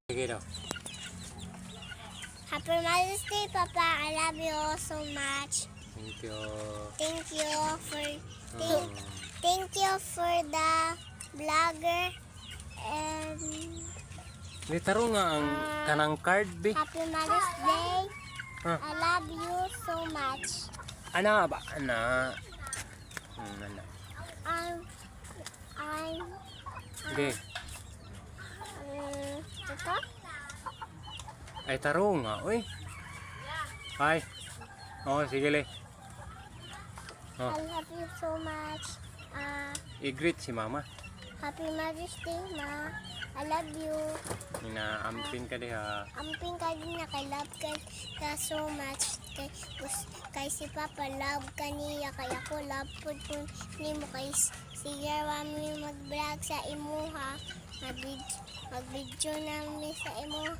Sige daw. Happy Mother's Day, Papa. I love you so much. Thank you. Thank you for Oh. thank you for the vlogger and Litaro nga ang kanang card bi. Happy Mother's Day. Huh. I love you so much. Ana ba? Ana. Ana. I'm Sige. ito? Ay taro nga, oy. Ay. Oh, sige le. Oh, I love you so much. i-greet si mama. Happy Mother's Day, Ma. I love you. Inaampin ka diha. Amping ka din na kay love ka so much. Kay si Papa love ka niya. Kaya ako love po ni mo kay sige kami mag-vlog sa imo ha. Mag-video namin sa imo.